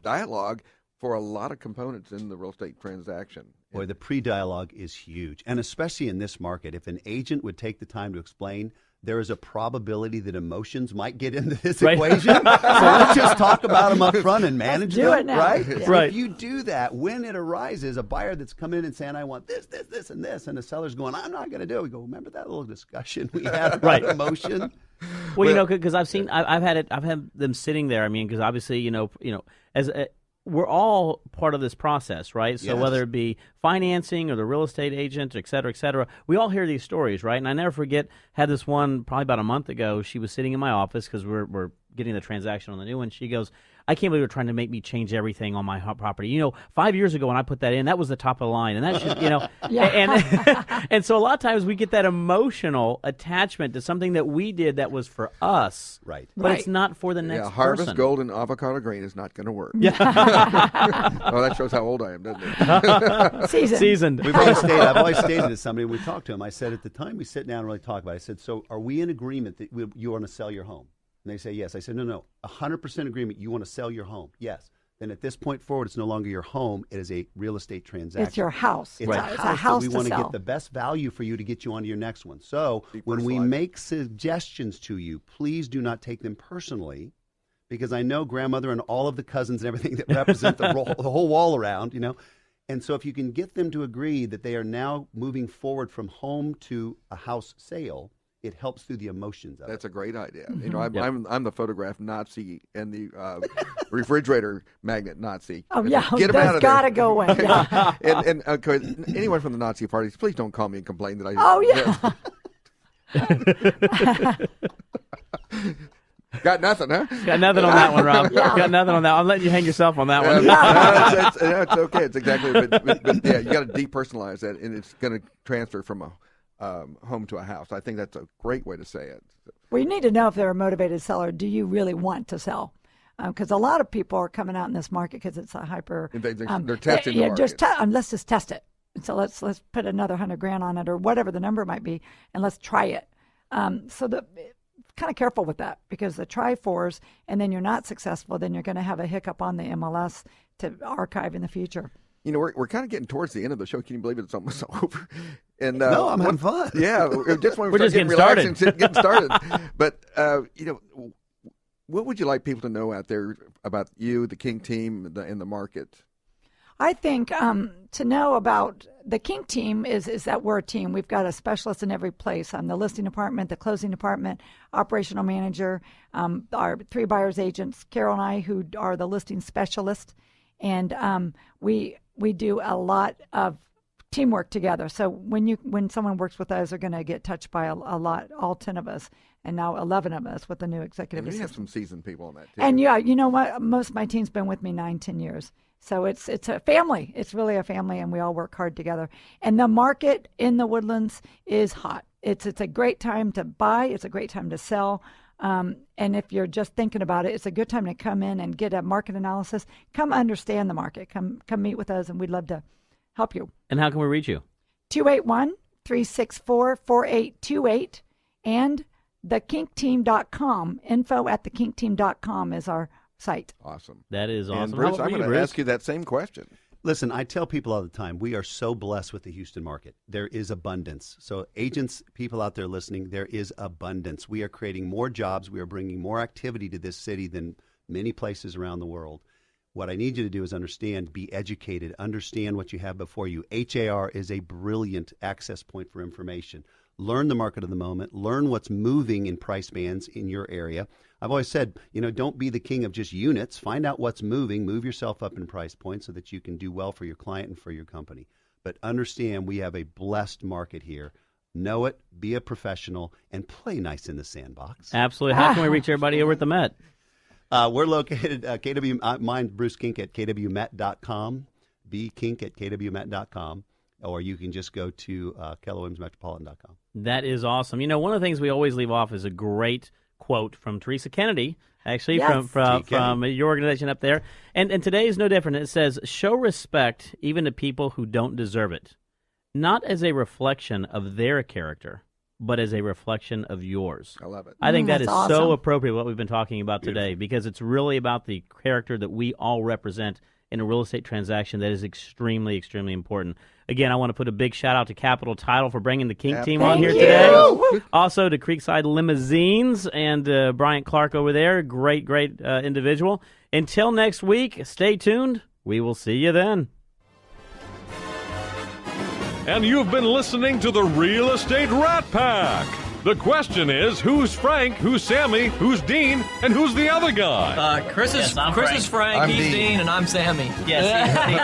dialogue for a lot of components in the real estate transaction. Boy, the pre-dialogue is huge, and especially in this market, if an agent would take the time to explain. There is a probability that emotions might get into this equation. So let's just talk about them up front and manage them, right? Yeah. So if you do that, when it arises, a buyer that's come in and saying, I want this, and this, and the seller's going, I'm not going to do it. We go, remember that little discussion we had about emotion? Well, because I've had them sitting there. I mean, because obviously, we're all part of this process, right? So Yes. whether it be financing or the real estate agent, et cetera, we all hear these stories, right? And I never forget, had this one probably about a month ago. She was sitting in my office because we're getting the transaction on the new one. She goes, I can't believe you're trying to make me change everything on my property. 5 years ago when I put that in, that was the top of the line. And that should, and so a lot of times we get that emotional attachment to something that we did that was for us. Right. But it's not for the next Harvest person. Gold and avocado green is not going to work. Yeah. Oh, that shows how old I am, doesn't it? Seasoned. I've always stated to somebody when we talked to him, I said, at the time we sit down and really talk about it, I said, so are we in agreement that you want to sell your home? And they say, yes. I said, no, 100% agreement. You want to sell your home. Yes. Then at this point forward, it's no longer your home. It is a real estate transaction. It's your house. It's It's a house that we to want to sell. get the best value for you to get you onto your next one. So when we make suggestions to you, please do not take them personally, because I know grandmother and all of the cousins and everything that represent the whole wall around, And so if you can get them to agree that they are now moving forward from home to a house sale, it helps through the emotions of That's it. a great idea. Mm-hmm. I'm the photograph Nazi and the refrigerator magnet Nazi. Oh, yeah. Get 'em out of there. Got to go in. Yeah. And anyone from the Nazi parties, please don't call me and complain that I. Oh, yeah. Got nothing, huh? Got nothing on that one, Rob. Got nothing on that. I'm letting you hang yourself on that one. It's okay. It's exactly. But yeah, you got to depersonalize that, and it's going to transfer from a home to a house. I think that's a great way to say it. Well, you need to know if they're a motivated seller. Do you really want to sell? Because a lot of people are coming out in this market because it's a hyper. They're testing the market. Let's just test it. And so let's put another $100,000 on it or whatever the number might be, and let's try it. Kind of careful with that, because the try-fors, and then you're not successful, then you're going to have a hiccup on the MLS to archive in the future. We're kind of getting towards the end of the show. Can you believe it? It's almost over. And No, I'm having fun. Yeah, just when We're just getting getting relaxed and getting started. But what would you like people to know out there about you, the Kink team, and the market? I think to know about the Kink team is that we're a team. We've got a specialist in every place. I'm the listing department, the closing department, operational manager, our 3 buyers agents, Carol and I, who are the listing specialists. And we do a lot of teamwork together. So when someone works with us, they're going to get touched by a lot, all 10 of us, and now 11 of us with the new executive You have assistant. some seasoned people on that too. And yeah, you know what? Most of my team's been with me 9-10 years. So it's a family. It's really a family, and we all work hard together. And the market in the Woodlands is hot. It's a great time to buy. It's a great time to sell. And if you're just thinking about it, it's a good time to come in and get a market analysis. Come understand the market. Come meet with us, and we'd love to help you. And how can we reach you? 281-364-4828 and thekinkteam.com. info@thekinkteam.com is our site. Awesome. That is awesome. And Bruce, How about I'm for you, going to Bruce? ask you that same question. Listen, I tell people all the time, we are so blessed with the Houston market. There is abundance. So agents, people out there listening, there is abundance. We are creating more jobs. We are bringing more activity to this city than many places around the world. What I need you to do is understand, be educated, understand what you have before you. HAR is a brilliant access point for information. Learn the market of the moment. Learn what's moving in price bands in your area. I've always said, don't be the king of just units. Find out what's moving. Move yourself up in price point so that you can do well for your client and for your company. But understand we have a blessed market here. Know it, be a professional, and play nice in the sandbox. Absolutely. How can we reach everybody over at the Met? We're located mine, Bruce Kink, at kwmet.com, bkink at kwmet.com, or you can just go to kellerwilliamsmetropolitan.com. That is awesome. One of the things we always leave off is a great quote from Teresa Kennedy, actually, Yes. from your organization up there. And today is no different. It says, show respect even to people who don't deserve it, not as a reflection of their character, but as a reflection of yours. I love it. I think that is That's so awesome. appropriate what we've been talking about today, because it's really about the character that we all represent in a real estate transaction that is extremely, extremely important. Again, I want to put a big shout out to Capital Title for bringing the Kink team on here Thank today. you. Also to Creekside Limousines and Bryant Clark over there. Great individual. Until next week, stay tuned. We will see you then. And you've been listening to the Real Estate Rat Pack, The question is, who's Frank, who's Sammy, who's Dean, and who's the other guy? Chris is Frank, I'm he's Dean. Dean, and I'm Sammy. Yes,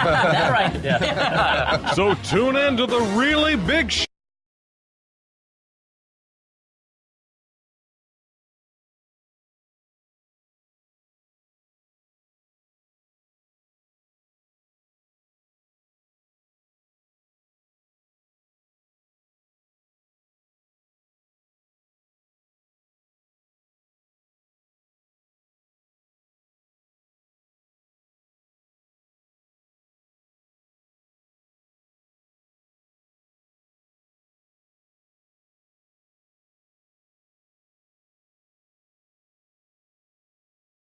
that's right. Yeah. So tune in to the really big